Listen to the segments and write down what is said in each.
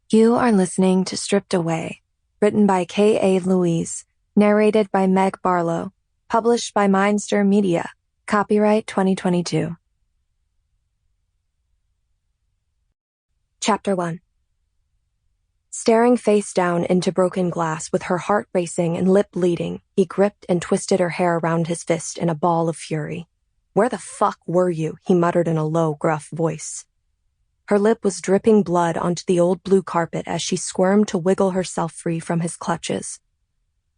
You are listening to Stripped Away, written by K.A. Louise, narrated by Meg Barlowe, published by Mindster Media, copyright 2022. Chapter 1. Staring face down into broken glass with her heart racing and lip bleeding, he gripped and twisted her hair around his fist in a ball of fury. "Where the fuck were you?" he muttered in a low, gruff voice. Her lip was dripping blood onto the old blue carpet as she squirmed to wiggle herself free from his clutches.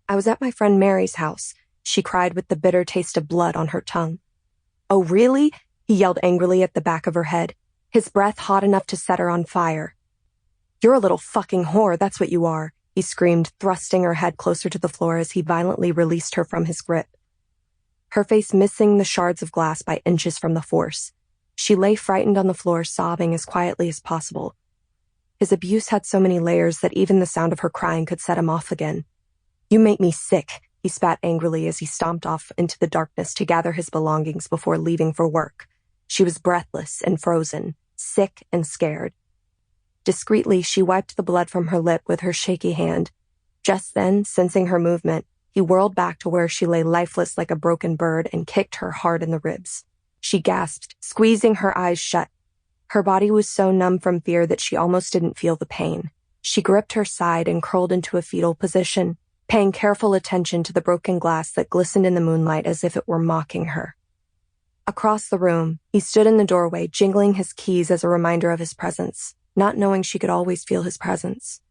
"I was at my friend Mary's house," she cried with the bitter taste of blood on her tongue. "Oh, really?" he yelled angrily at the back of her head, his breath hot enough to set her on fire. "You're a little fucking whore, that's what you are," he screamed, thrusting her head closer to the floor as he violently released her from his grip. Her face missing the shards of glass by inches from the force. She lay frightened on the floor, sobbing as quietly as possible. His abuse had so many layers that even the sound of her crying could set him off again. "You make me sick," he spat angrily as he stomped off into the darkness to gather his belongings before leaving for work. She was breathless and frozen, sick and scared. Discreetly, she wiped the blood from her lip with her shaky hand. Just then, sensing her movement, he whirled back to where she lay lifeless like a broken bird and kicked her hard in the ribs. She gasped, squeezing her eyes shut. Her body was so numb from fear that she almost didn't feel the pain. She gripped her side and curled into a fetal position, paying careful attention to the broken glass that glistened in the moonlight as if it were mocking her. Across the room, he stood in the doorway, jingling his keys as a reminder of his presence, not knowing she could always feel his presence.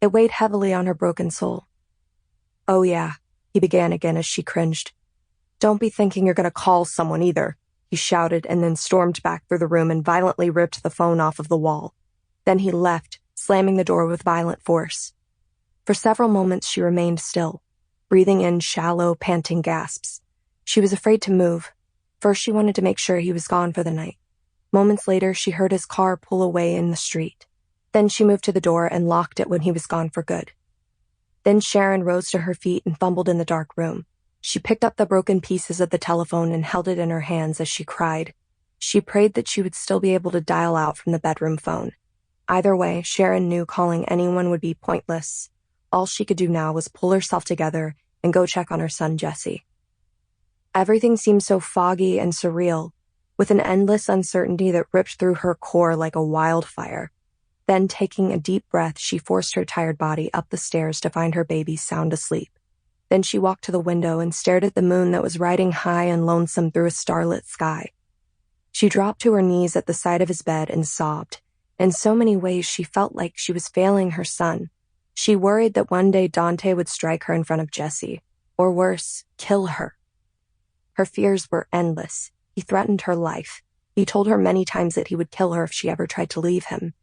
It weighed heavily on her broken soul. "Oh yeah," he began again as she cringed. "Don't be thinking you're gonna call someone either," he shouted and then stormed back through the room and violently ripped the phone off of the wall. Then he left, slamming the door with violent force. For several moments she remained still, breathing in shallow, panting gasps. She was afraid to move. First she wanted to make sure he was gone for the night. Moments later she heard his car pull away in the street. Then she moved to the door and locked it when he was gone for good. Then Sharon rose to her feet and fumbled in the dark room. She picked up the broken pieces of the telephone and held it in her hands as she cried. She prayed that she would still be able to dial out from the bedroom phone. Either way, Sharon knew calling anyone would be pointless. All she could do now was pull herself together and go check on her son Jesse. Everything seemed so foggy and surreal, with an endless uncertainty that ripped through her core like a wildfire. Then, taking a deep breath, she forced her tired body up the stairs to find her baby sound asleep. Then she walked to the window and stared at the moon that was riding high and lonesome through a starlit sky. She dropped to her knees at the side of his bed and sobbed. In so many ways, she felt like she was failing her son. She worried that one day Dante would strike her in front of Jesse, or worse, kill her. Her fears were endless. He threatened her life. He told her many times that he would kill her if she ever tried to leave him.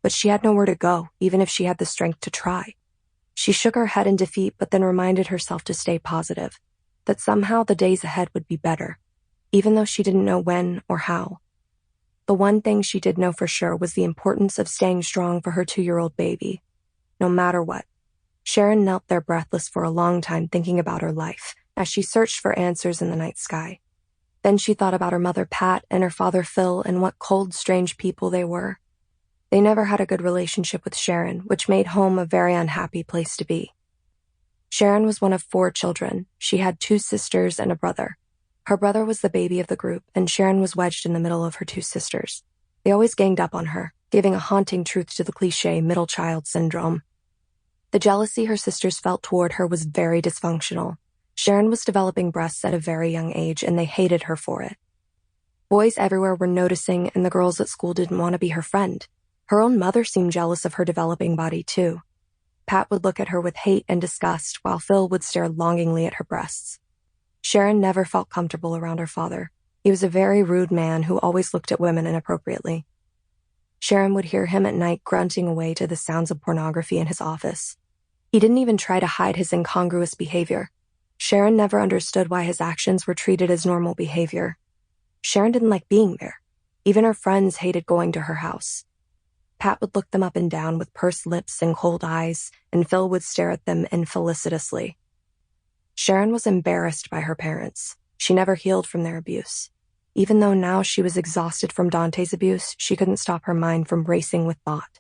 But she had nowhere to go, even if she had the strength to try. She shook her head in defeat, but then reminded herself to stay positive, that somehow the days ahead would be better, even though she didn't know when or how. The one thing she did know for sure was the importance of staying strong for her 2-year-old baby. No matter what. Sharon knelt there breathless for a long time thinking about her life, as she searched for answers in the night sky. Then she thought about her mother Pat and her father Phil and what cold, strange people they were. They never had a good relationship with Sharon, which made home a very unhappy place to be. Sharon was one of 4 children. She had 2 sisters and a brother. Her brother was the baby of the group, and Sharon was wedged in the middle of her 2 sisters. They always ganged up on her, giving a haunting truth to the cliché middle child syndrome. The jealousy her sisters felt toward her was very dysfunctional. Sharon was developing breasts at a very young age, and they hated her for it. Boys everywhere were noticing, and the girls at school didn't want to be her friend. Her own mother seemed jealous of her developing body, too. Pat would look at her with hate and disgust, while Phil would stare longingly at her breasts. Sharon never felt comfortable around her father. He was a very rude man who always looked at women inappropriately. Sharon would hear him at night grunting away to the sounds of pornography in his office. He didn't even try to hide his incongruous behavior. Sharon never understood why his actions were treated as normal behavior. Sharon didn't like being there. Even her friends hated going to her house. Pat would look them up and down with pursed lips and cold eyes, and Phil would stare at them infelicitously. Sharon was embarrassed by her parents. She never healed from their abuse. Even though now she was exhausted from Dante's abuse, she couldn't stop her mind from racing with thought.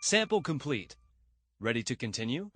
Sample complete. Ready to continue?